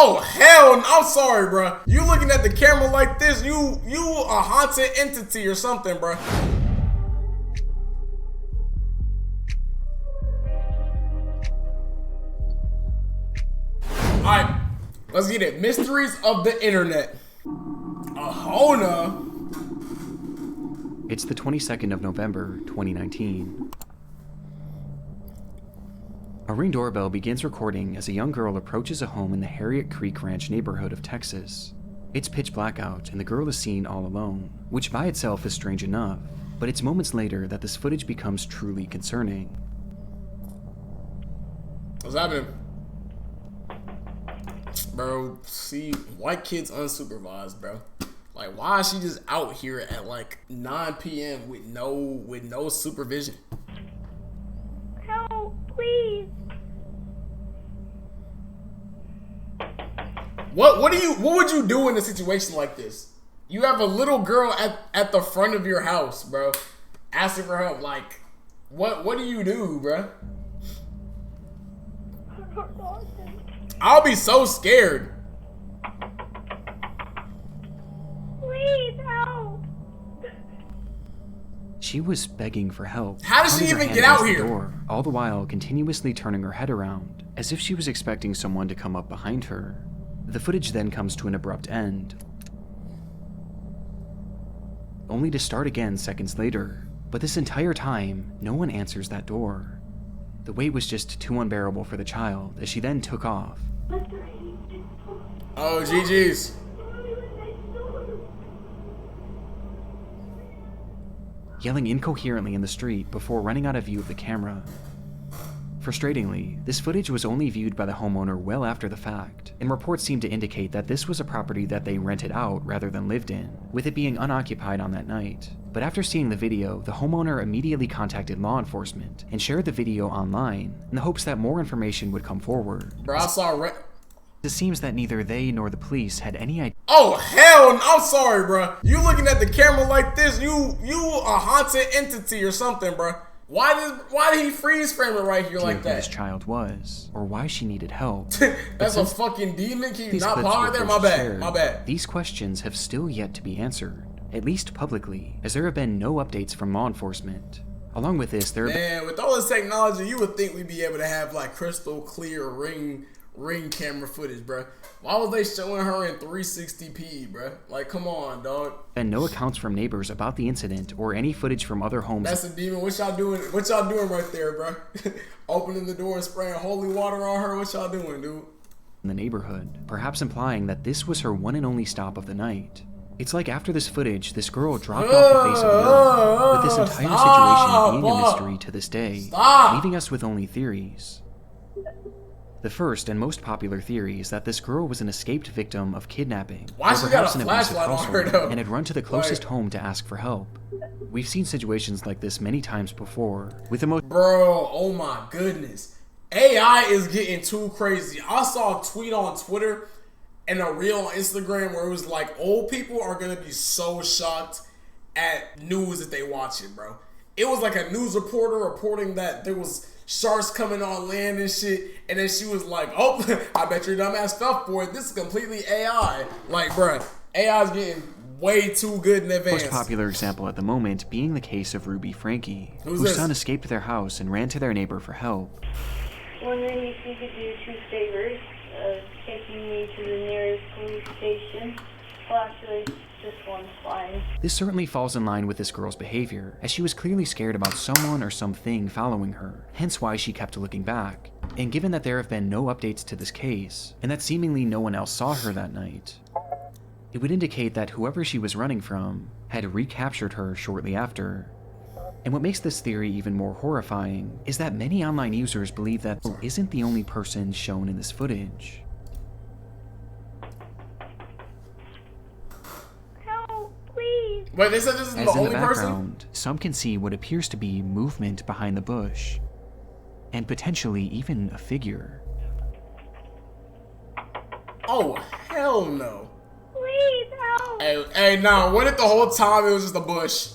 Oh hell no, I'm sorry, bro. You looking at the camera like this, you a haunted entity or something, bro. Alright, let's get it. Mysteries of the internet. Ahona. It's the 22nd of November, 2019. A Ring doorbell begins recording as a young girl approaches a home in the Harriet Creek Ranch neighborhood of Texas. It's pitch black out and the girl is seen all alone, which by itself is strange enough, but it's moments later that this footage becomes truly concerning. What's happening? Bro, see, white kids unsupervised, bro. Like, why is she just out here at like 9 p.m. with no supervision? Help, please. What would you do in a situation like this? You have a little girl at the front of your house, bro, asking for help. Like, what do you do, bro? I'll be so scared. Please help. She was begging for help. How did she pounding her even hand get out against the here? door, all the while continuously turning her head around, as if she was expecting someone to come up behind her. The footage then comes to an abrupt end, only to start again seconds later. But this entire time, no one answers that door. The wait was just too unbearable for the child, as she then took off. Oh, GG's. Yelling incoherently in the street before running out of view of the camera. Frustratingly, this footage was only viewed by the homeowner well after the fact, and reports seem to indicate that this was a property that they rented out rather than lived in, with it being unoccupied on that night. But after seeing the video, the homeowner immediately contacted law enforcement and shared the video online in the hopes that more information would come forward. Bro, I saw It seems that neither they nor the police had any idea. Oh hell no, I'm sorry, bro. You looking at the camera like this, you a haunted entity or something, bro. Why did he freeze frame it right here like who that? this child was, or why she needed help. That's a fucking demon. Can you These not clips power were there? first My bad. shared, My bad. These questions have still yet to be answered, at least publicly, as there have been no updates from law enforcement. Along with this, there have Man, with all this technology, you would think we'd be able to have like crystal clear ring camera footage, bro. Why was they showing her in 360p, bro? Like, come on, dog. been no accounts from neighbors about the incident or any footage from other homes. That's a demon. What y'all doing? What y'all doing right there, bro? Opening the door and spraying holy water on her. What y'all doing, dude? In the neighborhood, perhaps implying that this was her one and only stop of the night. It's like after this footage, this girl dropped off the face of the earth, with this entire situation being a mystery to this day, leaving us with only theories. The first and most popular theory is that this girl was an escaped victim of kidnapping, Why or she perhaps got a an abusive flashlight on her, household, though? and had run to the closest Like- home to ask for help. We've seen situations like this many times before, with the most Bro, oh my goodness. AI is getting too crazy. I saw a tweet on Twitter and a reel on Instagram where it was like, old people are going to be so shocked at news that they watching, bro. It was like a news reporter reporting that there was sharks coming on land and shit, and then she was like, oh, I bet your dumb ass fell for it. This is completely AI. Like, bro, AI's getting way too good in advance. most popular example at the moment being the case of Ruby Frankie, Who's whose this? son escaped their house and ran to their neighbor for help. Wondering if you could do 2 favors, taking me to the nearest police station. Well, actually, just one's fine. This certainly falls in line with this girl's behavior, as she was clearly scared about someone or something following her, hence why she kept looking back. And given that there have been no updates to this case, and that seemingly no one else saw her that night, it would indicate that whoever she was running from had recaptured her shortly after. And what makes this theory even more horrifying is that many online users believe that isn't the only person shown in this footage. Help, please. Wait, they said this is As the in the only person? background, some can see what appears to be movement behind the bush, and potentially even a figure. Oh, hell no. Please help. Hey, nah, what if the whole time it was just a bush?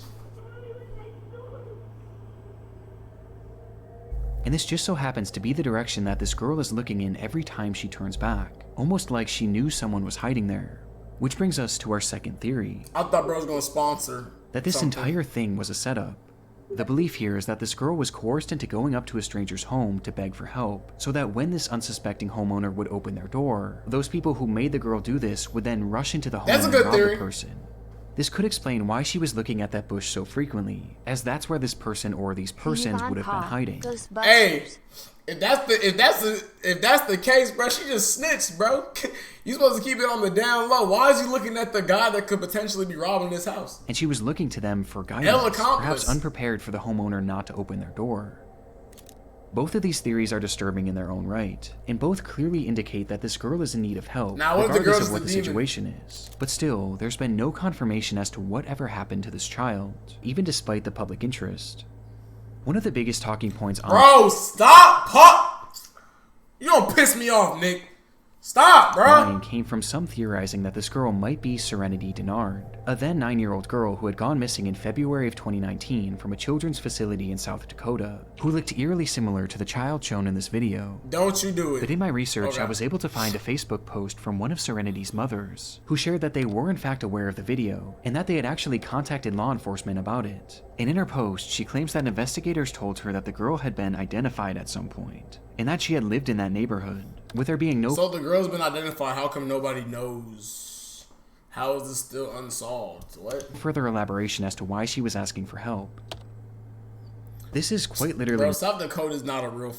And And this just so happens to be the direction that this girl is looking in every time she turns back, almost like she knew someone was hiding there. Which brings us to our second theory. I thought bro was gonna sponsor that this something. entire thing was a setup. The belief here is that this girl was coerced into going up to a stranger's home to beg for help, so that when this unsuspecting homeowner would open their door, those people who made the girl do this would then rush into the home and rob the person. This could explain why she was looking at that bush so frequently, as that's where this person or these persons would have been hiding. Hey, if that's the case, bro, she just snitched, bro. You supposed to keep it on the down low. Why is he looking at the guy that could potentially be robbing this house? And she was looking to them for guidance, perhaps unprepared for the homeowner not to open their door. Both of these theories are disturbing in their own right, and both clearly indicate that this girl is in need of help, regardless of what the situation is. But still, there's been no confirmation as to whatever happened to this child, even despite the public interest. One of the biggest talking points on— Bro, stop! Pop! You don't piss me off, Nick. Stop, bro! Came from some theorizing that this girl might be Serenity Denard, a then 9-year-old girl who had gone missing in February of 2019 from a children's facility in South Dakota, who looked eerily similar to the child shown in this video. Don't you do it. But in my research, I was able to find a Facebook post from one of Serenity's mothers, who shared that they were in fact aware of the video, and that they had actually contacted law enforcement about it. And in her post, she claims that investigators told her that the girl had been identified at some point, and that she had lived in that neighborhood, with there being no— So the girl's been identified, how come nobody knows? How is this still unsolved? What? Further elaboration as to why she was asking for help. This is quite literally— Bro, South Dakota is not a real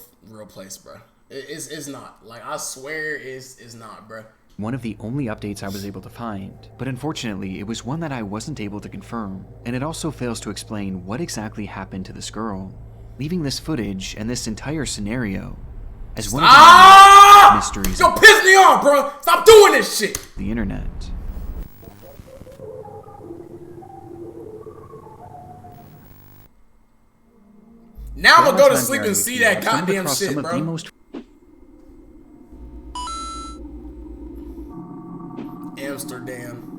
place, bro. It's not. Like, I swear it's not, bro. One of the only updates I was able to find, but unfortunately it was one that I wasn't able to confirm, and it also fails to explain what exactly happened to this girl, leaving this footage and this entire scenario as one of the mysteries— Yo, piss me off, bro! Stop doing this shit! The internet. Now I'm gonna go to sleep and see that goddamn shit, bro. Amsterdam.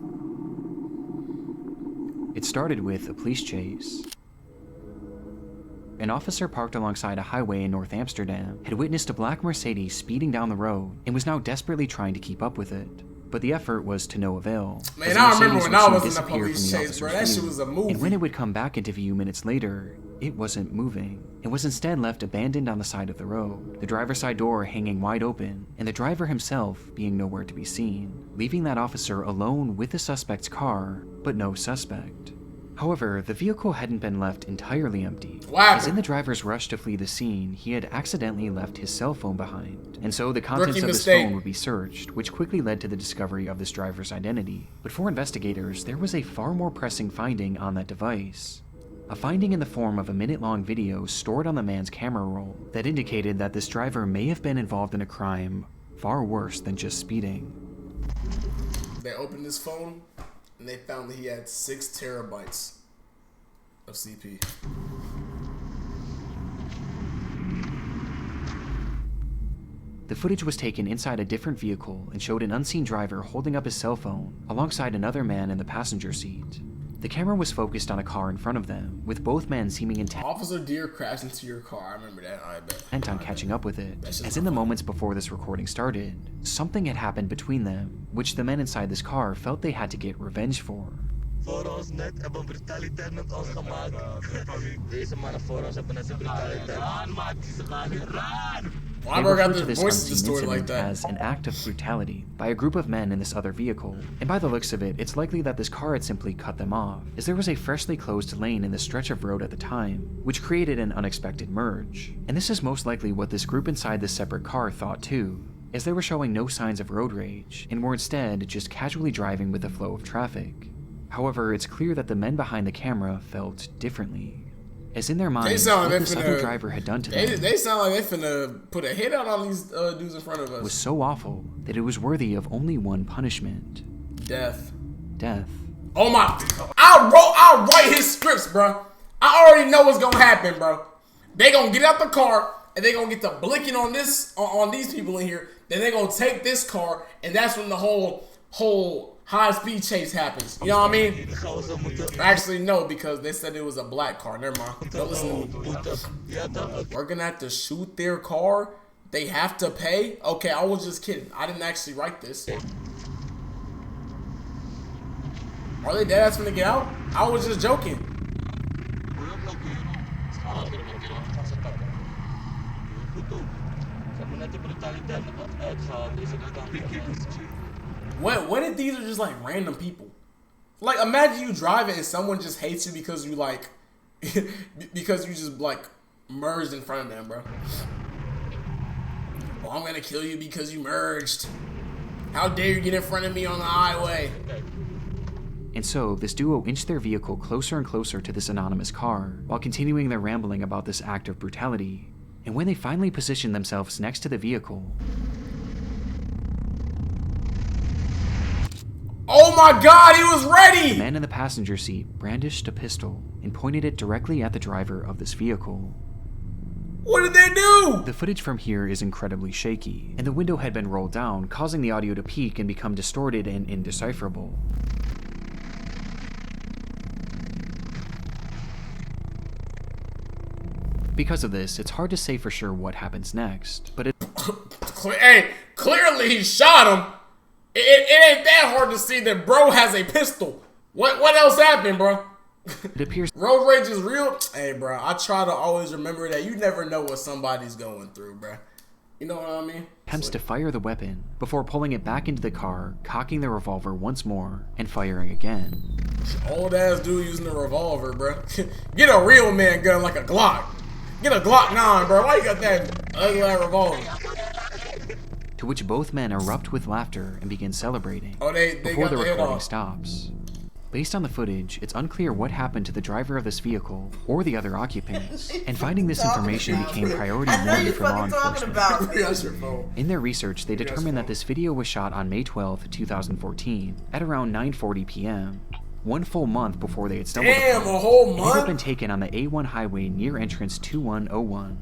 It started with a police chase. An officer parked alongside a highway in North Amsterdam had witnessed a black Mercedes speeding down the road and was now desperately trying to keep up with it. But the effort was to no avail. Man, I remember when I was in the police chase, bro. That shit was a movie. And when it would come back into view minutes later, it wasn't moving. It was instead left abandoned on the side of the road, the driver's side door hanging wide open, and the driver himself being nowhere to be seen, leaving that officer alone with the suspect's car, but no suspect. However, the vehicle hadn't been left entirely empty, as in the driver's rush to flee the scene, he had accidentally left his cell phone behind, and so the contents of his phone would be searched, which quickly led to the discovery of this driver's identity. But for investigators, there was a far more pressing finding on that device. A finding in the form of a minute-long video stored on the man's camera roll that indicated that this driver may have been involved in a crime far worse than just speeding. They opened his phone, and they found that he had 6 terabytes of CP. The footage was taken inside a different vehicle and showed an unseen driver holding up his cell phone alongside another man in the passenger seat. The camera was focused on a car in front of them, with both men seeming intent— Officer Deer crashed into your car. I remember that. I bet. Intent on catching up with it. As in the moments before this recording started, something had happened between them, which the men inside this car felt they had to get revenge for. Voor ons net hebben brutaliteit met ons gemaakt. Deze mannen voor ons hebben net de brutaliteit. Run, maat, ze gaan weer run! They refer to this unseen incident as an act of brutality by a group of men in this other vehicle, and by the looks of it, it's likely that this car had simply cut them off, as there was a freshly closed lane in the stretch of road at the time, which created an unexpected merge. And this is most likely what this group inside this separate car thought too, as they were showing no signs of road rage, and were instead just casually driving with the flow of traffic. However, it's clear that the men behind the camera felt differently, as in their minds, what this other driver had done to them— They sound like they finna put a hit out on these dudes in front of us— was so awful that it was worthy of only one punishment. Death. Death. Oh my— I'll write his scripts, bro. I already know what's gonna happen, bro. They gonna get out the car and they gonna get the blinking on these people in here. Then they gonna take this car, and that's when the whole whole high-speed chase happens. You know what I mean? Gaan we zo moeten. Actually, no, because they said it was a black car. Never mind. Don't listen to me. Ja, toch? We're gonna have to shoot their car. They have to pay? Okay, I was just kidding. I didn't actually write this. Are they dead ass finna get out? I was just joking. What if these are just like random people? Like, imagine you driving and someone just hates you because you like, because you just like merged in front of them, bro. Oh, I'm gonna kill you because you merged. How dare you get in front of me on the highway? And so, this duo inched their vehicle closer and closer to this anonymous car, while continuing their rambling about this act of brutality. And when they finally positioned themselves next to the vehicle... Oh my god, he was ready! The man in the passenger seat brandished a pistol and pointed it directly at the driver of this vehicle. What did they do? The footage from here is incredibly shaky, and the window had been rolled down, causing the audio to peak and become distorted and indecipherable. Because of this, it's hard to say for sure what happens next, but it... Hey, clearly he shot him. It ain't that hard to see that bro has a pistol. What else happened, bro? It appears road rage is real. Hey, bro, I try to always remember that you never know what somebody's going through, bro. You know what I mean? Attempts to fire the weapon before pulling it back into the car, cocking the revolver once more, and firing again. Old ass dude using a revolver, bro. Get a real man gun like a Glock. Get a Glock 9, bro. Why you got that ugly ass revolver? To which both men erupt with laughter and begin celebrating They before got the the head recording off. stops. Based on the footage, it's unclear what happened to the driver of this vehicle or the other occupants, and finding this information became priority one for law enforcement. In their research, they determined that this video was shot on May 12, 2014, at around 9:40 p.m., 1 full month before they had stumbled Damn, upon a whole it. It month? had been taken on the A1 highway near entrance 2101.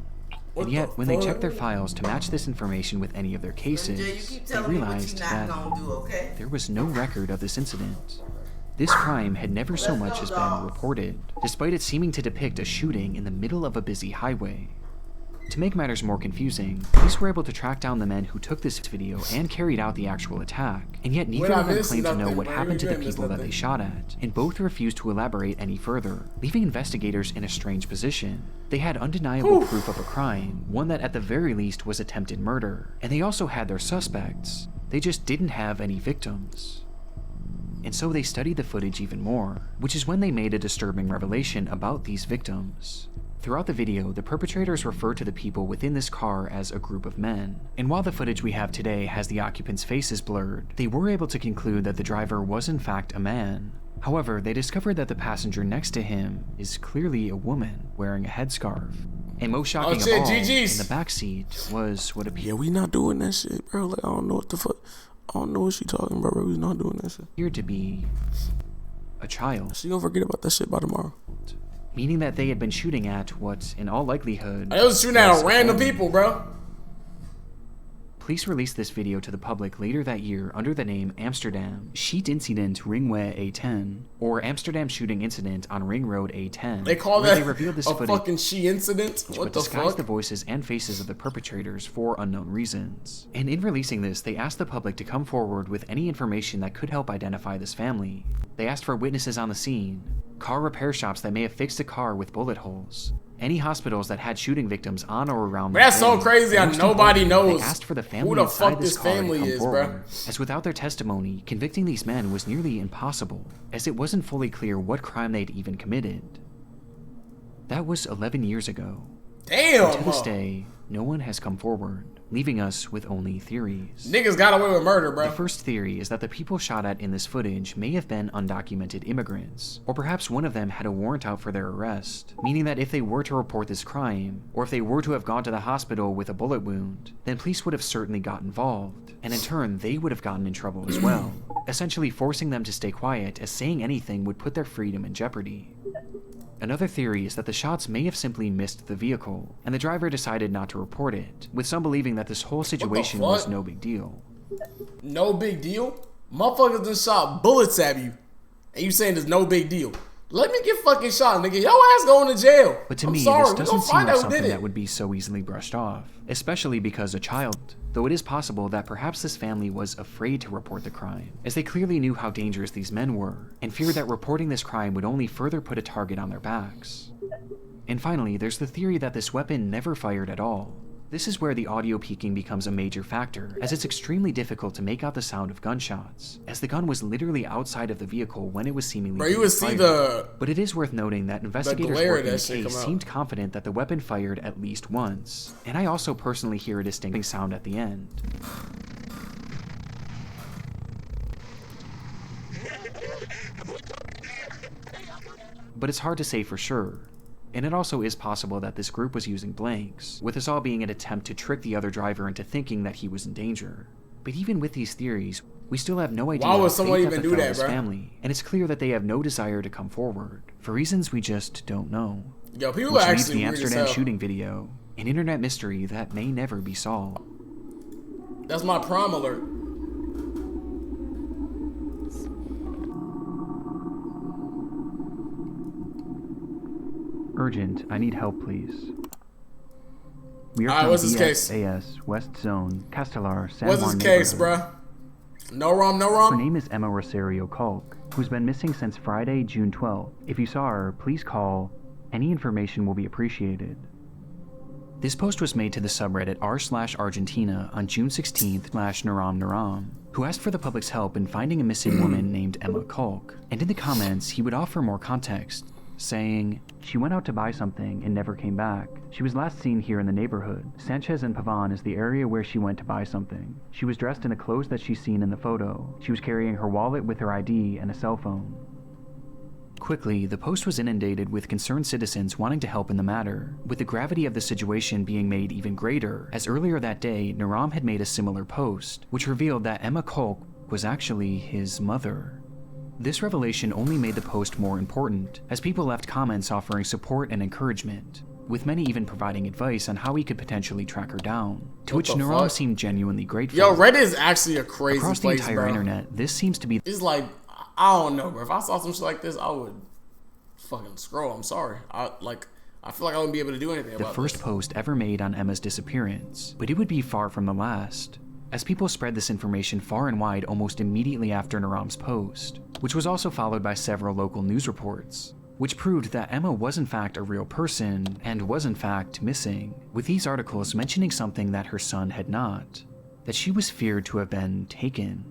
And yet, when they checked their files to match this information with any of their cases, they realized that there was no record of this incident. This crime had never so much as been reported, despite it seeming to depict a shooting in the middle of a busy highway. To make matters more confusing, police were able to track down the men who took this video and carried out the actual attack, and yet neither of them claimed to know what happened to the people that they shot at, and both refused to elaborate any further, leaving investigators in a strange position. They had undeniable proof of a crime, one that at the very least was attempted murder, and they also had their suspects. They just didn't have any victims. And so they studied the footage even more, which is when they made a disturbing revelation about these victims. Throughout the video, the perpetrators refer to the people within this car as a group of men. And while the footage we have today has the occupants' faces blurred, they were able to conclude that the driver was in fact a man. However, they discovered that the passenger next to him is clearly a woman wearing a headscarf. And most shocking of all, GG's. in the backseat was what appeared Yeah, we not doing that shit, bro. Like, I don't know what the fuck. I don't know what she talking about, bro. We not doing that shit. to be a child. She gonna forget about that shit by tomorrow. Meaning that they had been shooting at what, in all likelihood, I was shooting at was a random woman. people, bro. Police released this video to the public later that year under the name Amsterdam Sheet Incident Ringway A10, or Amsterdam Shooting Incident on Ring Road A10. They call where that they revealed this a footage, fucking she incident. but What the disguised fuck? the voices and faces of the perpetrators for unknown reasons. And in releasing this, they asked the public to come forward with any information that could help identify this family. They asked for witnesses on the scene, car repair shops that may have fixed a car with bullet holes, any hospitals that had shooting victims on or around. That's so day, crazy. and most Nobody importantly, knows they asked for the family who the inside fuck this this car to family come is, forward, bruh. as without their testimony, convicting these men was nearly impossible, as it wasn't fully clear what crime they'd even committed. That was 11 years ago. Damn. To this day, no one has come forward, leaving us with only theories. Niggas got away with murder, The bro. first theory is that the people shot at in this footage may have been undocumented immigrants, or perhaps one of them had a warrant out for their arrest, meaning that if they were to report this crime, or if they were to have gone to the hospital with a bullet wound, then police would have certainly got involved, and in turn they would have gotten in trouble as well, essentially forcing them to stay quiet as saying anything would put their freedom in jeopardy. Another theory is that the shots may have simply missed the vehicle, and the driver decided not to report it, with some believing that this whole situation was fuck? no big deal. No big deal. Motherfuckers done shot bullets at you, and you saying there's no big deal. Let me get fucking shot, nigga. Your ass going to jail. But to I'm me, sorry. this doesn't seem like something that would be so easily brushed off, especially because a child. Though it is possible that perhaps this family was afraid to report the crime, as they clearly knew how dangerous these men were, and feared that reporting this crime would only further put a target on their backs. And finally, there's the theory that this weapon never fired at all. This is where the audio peaking becomes a major factor, as it's extremely difficult to make out the sound of gunshots, as the gun was literally outside of the vehicle when it was seemingly Bro, you would see the... But it is worth noting that investigators working the case seemed confident that the weapon fired at least once, and I also personally hear a distinct sound at the end. But it's hard to say for sure. And it also is possible that this group was using blanks, with this all being an attempt to trick the other driver into thinking that he was in danger. But even with these theories, we still have no idea why would someone even do that, bro? Family, and it's clear that they have no desire to come forward, for reasons we just don't know. Yo, people which are leaves actually the weird as Amsterdam hell. shooting video, an internet mystery that may never be solved. That's my prom alert. Urgent, I need help, please. We are Alright, from what's this case? BSAS, West Zone, Castellar, San What's Juan this case, neighborhood. bruh? No rum, no Her rum? name is Emma Rosario Culk, who's been missing since Friday, June 12th. If you saw her, please call. Any information will be appreciated. This post was made to the subreddit r/Argentina on June 16th /Naram, who asked for the public's help in finding a missing woman named Emma Culk. And in the comments, he would offer more context, saying, "She went out to buy something and never came back. She was last seen here in the neighborhood. Sanchez and Pavan is the area where she went to buy something. She was dressed in the clothes that she's seen in the photo. She was carrying her wallet with her ID and a cell phone." Quickly, the post was inundated with concerned citizens wanting to help in the matter, with the gravity of the situation being made even greater, as earlier that day, Naram had made a similar post, which revealed that Emma Culk was actually his mother. This revelation only made the post more important, as people left comments offering support and encouragement, with many even providing advice on how he could potentially track her down, to which Naram seemed genuinely grateful. Yo, Reddit is actually a crazy Across place, the entire bro. internet, this seems to be... It's like, I don't know, bro. If I saw some shit like this, I would fucking scroll. I'm sorry. I feel like I wouldn't be able to do anything about the first this. post ever made on Emma's disappearance, but it would be far from the last, as people spread this information far and wide almost immediately after Naram's post, which was also followed by several local news reports, which proved that Emma was in fact a real person and was in fact missing, with these articles mentioning something that her son had not, that she was feared to have been taken.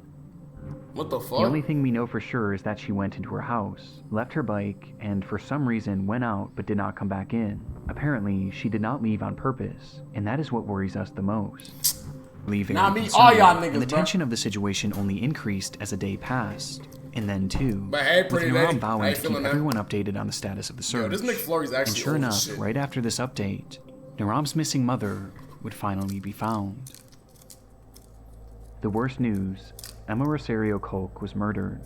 What the fuck? The only thing we know for sure is that she went into her house, left her bike, and for some reason went out but did not come back in. Apparently, she did not leave on purpose, and that is what worries us the most. Nah, me, all y'all niggas, and the bro. tension of the situation only increased as the day passed. And then too, But hey, pretty with lady, Naram how vowing you to keep feeling, man? everyone updated on the status of the search. Yo, this McFlurry's actually and sure old as enough, shit. right after this update, Naram's missing mother would finally be found. The worst news, Emma Rosario Culk was murdered.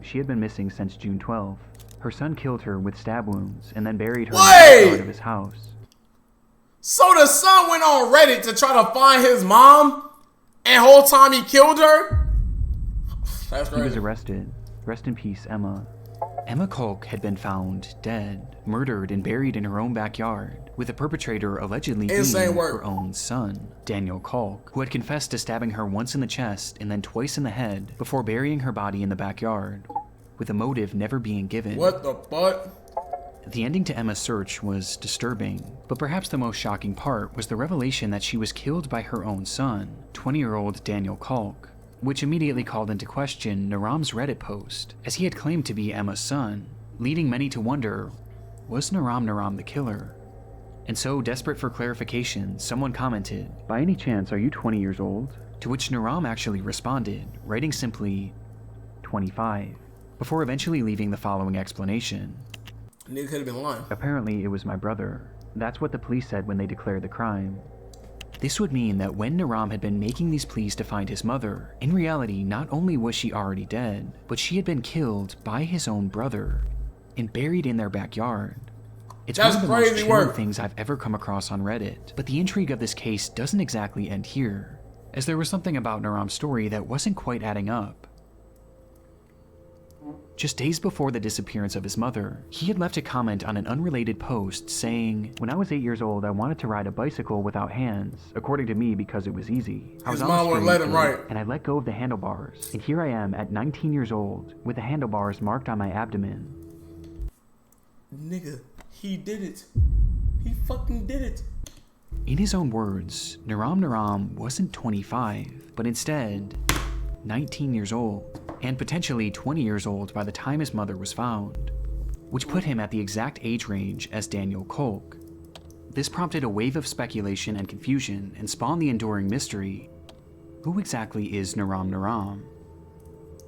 She had been missing since June 12th. Her son killed her with stab wounds and then buried her in the backyard of his house. So the son went on Reddit to try to find his mom, and whole time he killed her? That's crazy. He was arrested. Rest in peace, Emma. Emma Culk had been found dead, murdered, and buried in her own backyard, with the perpetrator allegedly being her own son, Daniel Culk, who had confessed to stabbing her once in the chest and then twice in the head before burying her body in the backyard, with a motive never being given. What the fuck? The ending to Emma's search was disturbing, but perhaps the most shocking part was the revelation that she was killed by her own son, 20-year-old Daniel Culk, which immediately called into question Naram's Reddit post, as he had claimed to be Emma's son, leading many to wonder, was Naram the killer? And so, desperate for clarification, someone commented, "By any chance, are you 20 years old?" To which Naram actually responded, writing simply, 25, before eventually leaving the following explanation. Nigga could have been lying. Apparently, it was my brother. That's what the police said when they declared the crime. This would mean that when Naram had been making these pleas to find his mother, in reality, not only was she already dead, but she had been killed by his own brother and buried in their backyard. It's one of the most chilling things I've ever come across on Reddit, but the intrigue of this case doesn't exactly end here, as there was something about Naram's story that wasn't quite adding up. Just days before the disappearance of his mother, he had left a comment on an unrelated post saying, "When I was 8 years old, I wanted to ride a bicycle without hands, according to me because it was easy. I was His mom wouldn't let him ride. And I let go of the handlebars, and here I am at 19 years old with the handlebars marked on my abdomen." Nigga, he did it. He fucking did it. In his own words, Naram wasn't 25, but instead 19 years old, and potentially 20 years old by the time his mother was found, which put him at the exact age range as Daniel Kolk. This prompted a wave of speculation and confusion and spawned the enduring mystery: who exactly is Naram?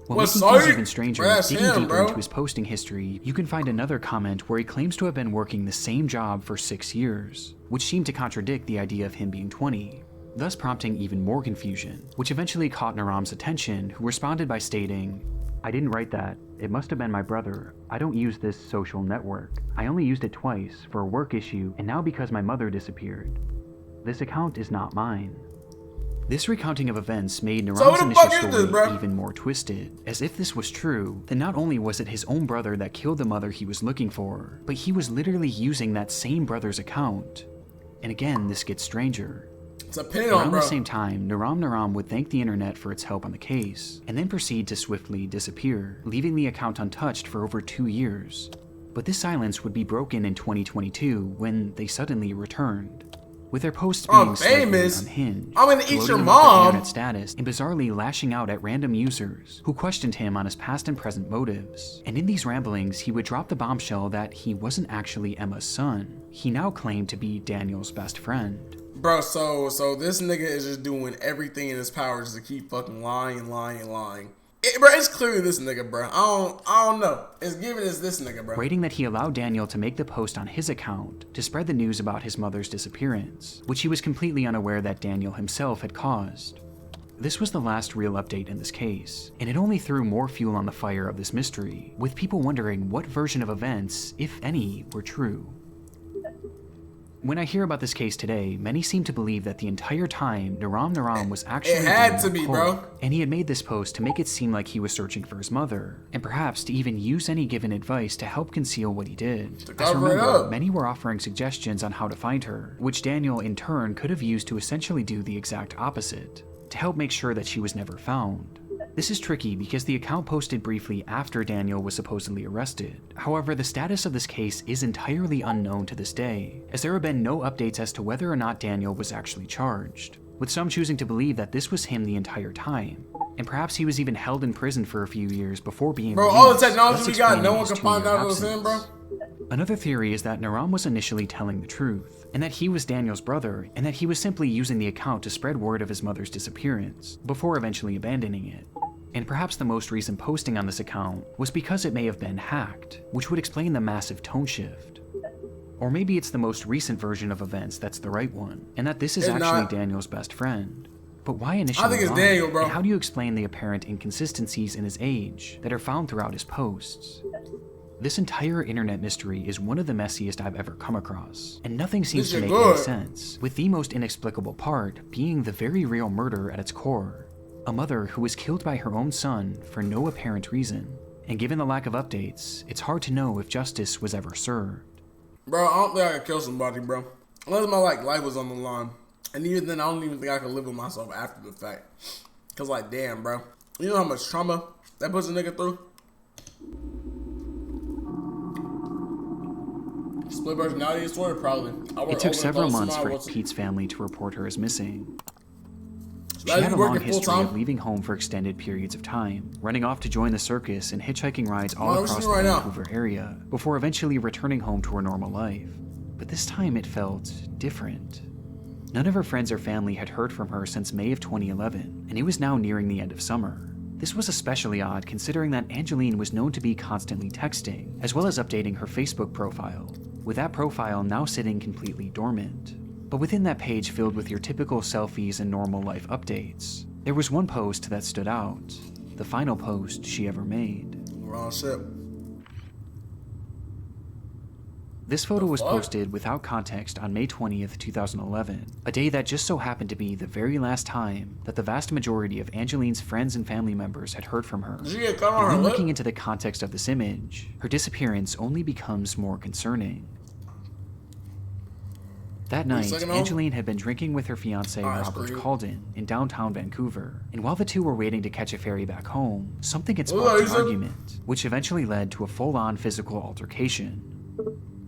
What making things even stranger, digging deeper into his posting history, you can find another comment where he claims to have been working the same job for 6 years, which seemed to contradict the idea of him being 20, thus prompting even more confusion, which eventually caught Naram's attention, who responded by stating, "I didn't write that. It must have been my brother. I don't use this social network. I only used it twice for a work issue and now because my mother disappeared. This account is not mine." This recounting of events made Naram's initial story even more twisted, as if this was true, then not only was it his own brother that killed the mother he was looking for, but he was literally using that same brother's account. And again, this gets stranger. It's a pin on, Around the same time, Naram would thank the internet for its help on the case, and then proceed to swiftly disappear, leaving the account untouched for over 2 years. But this silence would be broken in 2022 when they suddenly returned, with their posts being slightly unhinged, I'm gonna eat your gloating about mom, their internet status, and bizarrely lashing out at random users who questioned him on his past and present motives. And in these ramblings, he would drop the bombshell that he wasn't actually Emma's son. He now claimed to be Daniel's best friend. Bro, so this nigga is just doing everything in his power just to keep fucking lying. Bro, it's clearly this nigga, bro. I don't know. It's giving us this nigga, bro. Writing that he allowed Daniel to make the post on his account to spread the news about his mother's disappearance, which he was completely unaware that Daniel himself had caused. This was the last real update in this case, and it only threw more fuel on the fire of this mystery, with people wondering what version of events, if any, were true. When I hear about this case today, many seem to believe that the entire time Naram was actually it had to be, bro. And he had made this post to make it seem like he was searching for his mother, and perhaps to even use any given advice to help conceal what he did. As remember, many were offering suggestions on how to find her, which Daniel in turn could have used to essentially do the exact opposite, to help make sure that she was never found. This is tricky because the account posted briefly after Daniel was supposedly arrested. However, the status of this case is entirely unknown to this day, as there have been no updates as to whether or not Daniel was actually charged, with some choosing to believe that this was him the entire time, and perhaps he was even held in prison for a few years before being released. All the technology we got, no one can find out it was him, bro. Another theory is that Naram was initially telling the truth, and that he was Daniel's brother, and that he was simply using the account to spread word of his mother's disappearance, before eventually abandoning it. And perhaps the most recent posting on this account was because it may have been hacked, which would explain the massive tone shift. Or maybe it's the most recent version of events that's the right one, and that this is actually Daniel's best friend. But why initially? I think it's Daniel, bro. And how do you explain the apparent inconsistencies in his age that are found throughout his posts? This entire internet mystery is one of the messiest I've ever come across, and nothing seems to make any sense, with the most inexplicable part being the very real murder at its core. A mother who was killed by her own son for no apparent reason, and given the lack of updates, it's hard to know if justice was ever served. Bro, I don't think I could kill somebody, bro. Unless my life was on the line. And even then, I don't even think I could live with myself after the fact. Cause damn, bro. You know how much trauma that puts a nigga through? Split personality disorder, probably. It took several months for Pete's family to report her as missing. She had a long history of leaving home for extended periods of time, running off to join the circus and hitchhiking rides all across the Vancouver area, before eventually returning home to her normal life. But this time it felt different. None of her friends or family had heard from her since May of 2011, and it was now nearing the end of summer. This was especially odd considering that Angeline was known to be constantly texting, as well as updating her Facebook profile, with that profile now sitting completely dormant. But within that page filled with your typical selfies and normal life updates, there was one post that stood out, the final post she ever made. Wrong shit. This photo was posted without context on May 20th, 2011, a day that just so happened to be the very last time that the vast majority of Angeline's friends and family members had heard from her. Did and when looking into the context of this image, her disappearance only becomes more concerning. That night, Angeline had been drinking with her fiancé, Robert Calden, in downtown Vancouver, and while the two were waiting to catch a ferry back home, something had sparked an argument, which eventually led to a full-on physical altercation.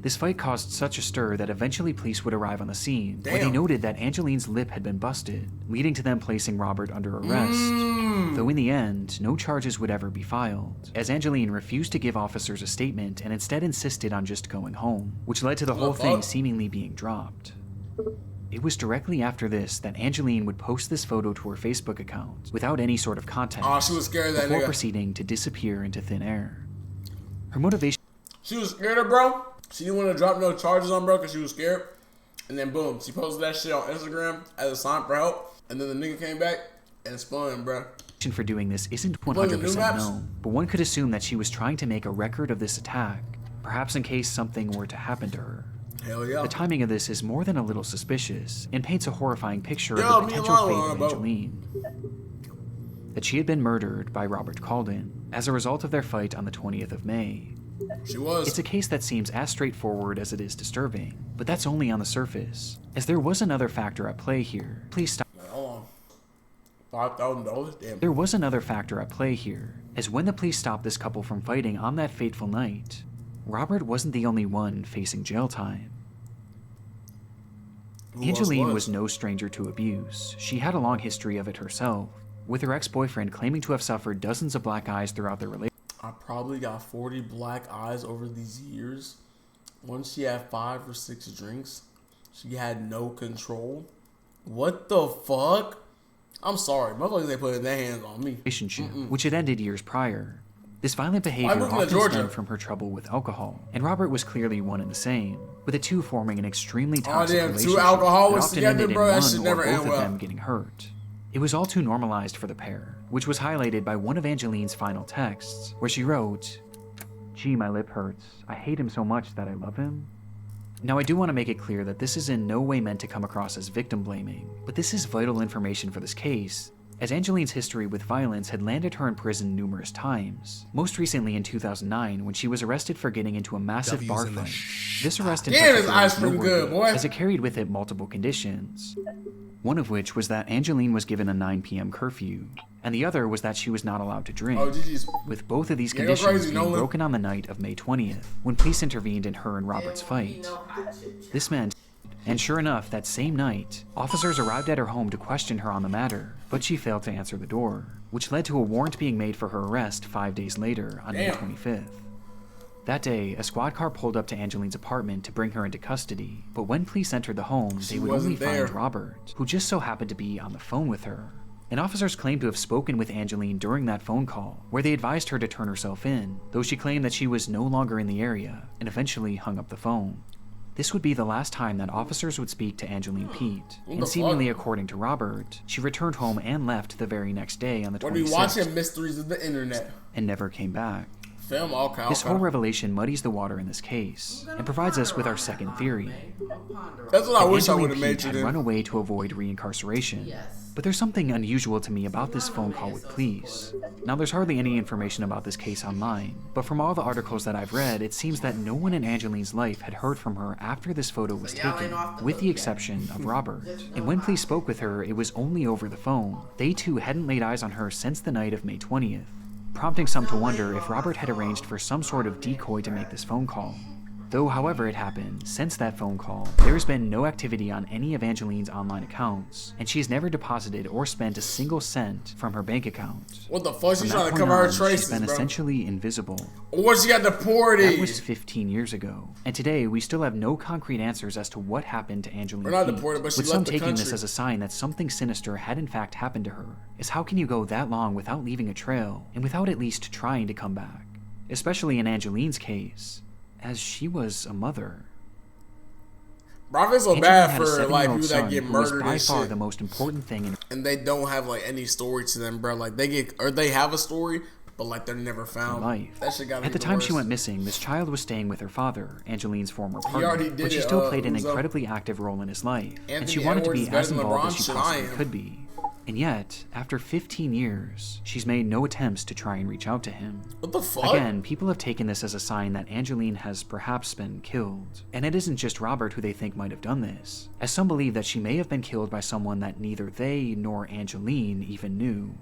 This fight caused such a stir that eventually police would arrive on the scene, where they noted that Angeline's lip had been busted, leading to them placing Robert under arrest. Though in the end, no charges would ever be filed, as Angeline refused to give officers a statement and instead insisted on just going home, which led to the whole thing seemingly being dropped. It was directly after this that Angeline would post this photo to her Facebook account without any sort of context, she was scared of that before nigga. proceeding to disappear into thin air. Her motivation... She was scared of bro. She didn't want to drop no charges on bro because she was scared. And then boom, she posted that shit on Instagram as a sign for help. And then the nigga came back and spun, bro. For doing this isn't 100% known, but one could assume that she was trying to make a record of this attack, perhaps in case something were to happen to her. Hell yeah. The timing of this is more than a little suspicious, and paints a horrifying picture of the potential fate of Angeline. That she had been murdered by Robert Calden as a result of their fight on the 20th of May. She was. It's a case that seems as straightforward as it is disturbing, but that's only on the surface, as there was another factor at play here. Please stop. Hold on. $5,000? Damn. There was another factor at play here, as when the police stopped this couple from fighting on that fateful night, Robert wasn't the only one facing jail time. Angeline was no stranger to abuse. She had a long history of it herself, with her ex-boyfriend claiming to have suffered dozens of black eyes throughout their relationship. I probably got 40 black eyes over these years. Once she had 5 or 6 drinks, she had no control. What the fuck? I'm sorry, motherfuckers ain't putting their hands on me. Which had ended years prior. This violent behavior often stemmed from her trouble with alcohol, and Robert was clearly one and the same, with the two forming an extremely toxic relationship. Two alcoholics often together, ended bro. in That one should or never end both well. of them getting hurt. It was all too normalized for the pair, which was highlighted by one of Angeline's final texts, where she wrote, "Gee, my lip hurts. I hate him so much that I love him." Now, I do want to make it clear that this is in no way meant to come across as victim blaming, but this is vital information for this case, as Angeline's history with violence had landed her in prison numerous times, most recently in 2009 when she was arrested for getting into a massive bar fight. This arrest in particular was noteworthy, as it carried with it multiple conditions, one of which was that Angeline was given a 9 p.m. curfew, and the other was that she was not allowed to drink, with both of these conditions being broken on the night of May 20th, when police intervened in her and Robert's fight. This meant, and sure enough, that same night, officers arrived at her home to question her on the matter, but she failed to answer the door, which led to a warrant being made for her arrest 5 days later on May 25th. That day, a squad car pulled up to Angeline's apartment to bring her into custody, but when police entered the home, they would only find Robert, who just so happened to be on the phone with her. And officers claimed to have spoken with Angeline during that phone call, where they advised her to turn herself in, though she claimed that she was no longer in the area, and eventually hung up the phone. This would be the last time that officers would speak to Angeline Pete, and seemingly according to Robert, she returned home and left the very next day on the 26th. What are you watching, Mysteries of the Internet? And never came back. This whole revelation muddies the water in this case, and provides us with our second theory. That's what I wish I would have made had run away to avoid reincarceration. But there's something unusual to me about this phone call with police. Now, there's hardly any information about this case online, but from all the articles that I've read, it seems that no one in Angeline's life had heard from her after this photo was taken, with the exception of Robert. And when police spoke with her, it was only over the phone. They too hadn't laid eyes on her since the night of May 20th. Prompting some to wonder if Robert had arranged for some sort of decoy to make this phone call. Though, however it happened, since that phone call, there has been no activity on any of Angeline's online accounts, and she has never deposited or spent a single cent from her bank account. What the fuck? She's trying to cover her traces, she's been essentially invisible. What she got deported? That was 15 years ago, and today we still have no concrete answers as to what happened to Angeline. We're not deported, but she with left some the taking country. this as a sign that something sinister had in fact happened to her. Is how can you go that long without leaving a trail, and without at least trying to come back? Especially in Angeline's case, as she was a mother. Bro, I feel so bad for like people son that get who was murdered by and far shit, the most important thing in and they don't have like any story to them, bro. Like they have a story, but like they're never found. Life. That shit gotta At be the time she worst. went missing, this child was staying with her father, Angeline's former already partner, did but she it, still played an Uzo. incredibly active role in his life, and she Anthony wanted to Edwards be is better as than involved LeBron? as she Shit, I possibly am. could be. And yet, after 15 years, she's made no attempts to try and reach out to him. What the fuck? Again, people have taken this as a sign that Angeline has perhaps been killed. And it isn't just Robert who they think might have done this, as some believe that she may have been killed by someone that neither they nor Angeline even knew.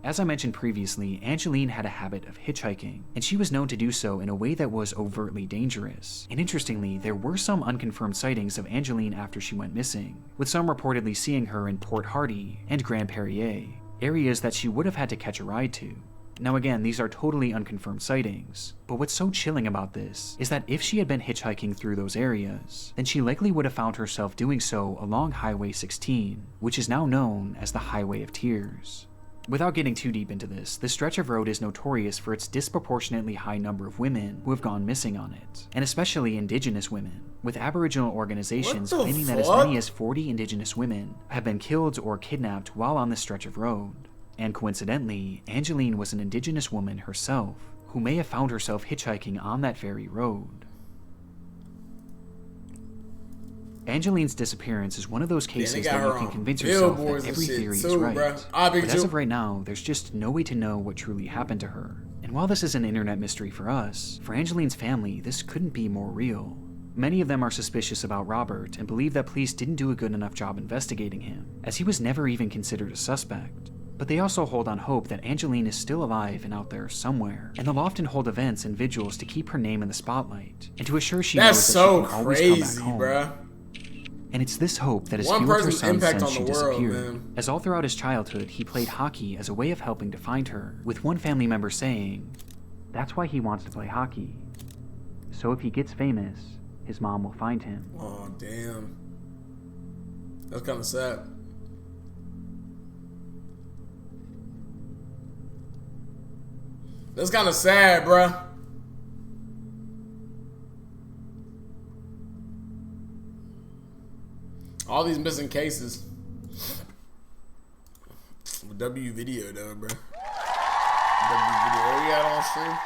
As I mentioned previously, Angeline had a habit of hitchhiking, and she was known to do so in a way that was overtly dangerous. And interestingly, there were some unconfirmed sightings of Angeline after she went missing, with some reportedly seeing her in Port Hardy and Grand Perrier, areas that she would have had to catch a ride to. Now again, these are totally unconfirmed sightings, but what's so chilling about this is that if she had been hitchhiking through those areas, then she likely would have found herself doing so along Highway 16, which is now known as the Highway of Tears. Without getting too deep into this stretch of road is notorious for its disproportionately high number of women who have gone missing on it, and especially Indigenous women, with Aboriginal organizations What the claiming that as fuck? many as 40 Indigenous women have been killed or kidnapped while on this stretch of road. And coincidentally, Angeline was an Indigenous woman herself, who may have found herself hitchhiking on that very road. Angeline's disappearance is one of those cases got that you her can on convince yourself billboards that and every shit theory is too, right. bruh. But as of right now, there's just no way to know what truly happened to her. And while this is an internet mystery for us, for Angeline's family, this couldn't be more real. Many of them are suspicious about Robert and believe that police didn't do a good enough job investigating him, as he was never even considered a suspect. But they also hold on hope that Angeline is still alive and out there somewhere, and they'll often hold events and vigils to keep her name in the spotlight, and to assure she That's knows that so she can always come back crazy, home. bruh. And it's this hope that has One fueled her person's son impact since on she the world, disappeared, man. as all throughout his childhood he played hockey as a way of helping to find her, with one family member saying, "That's why he wants to play hockey. So if he gets famous, his mom will find him." Oh, damn. That's kind of sad. That's kind of sad, bruh. All these missing cases. W video though, bruh. W video. Where you at on stream?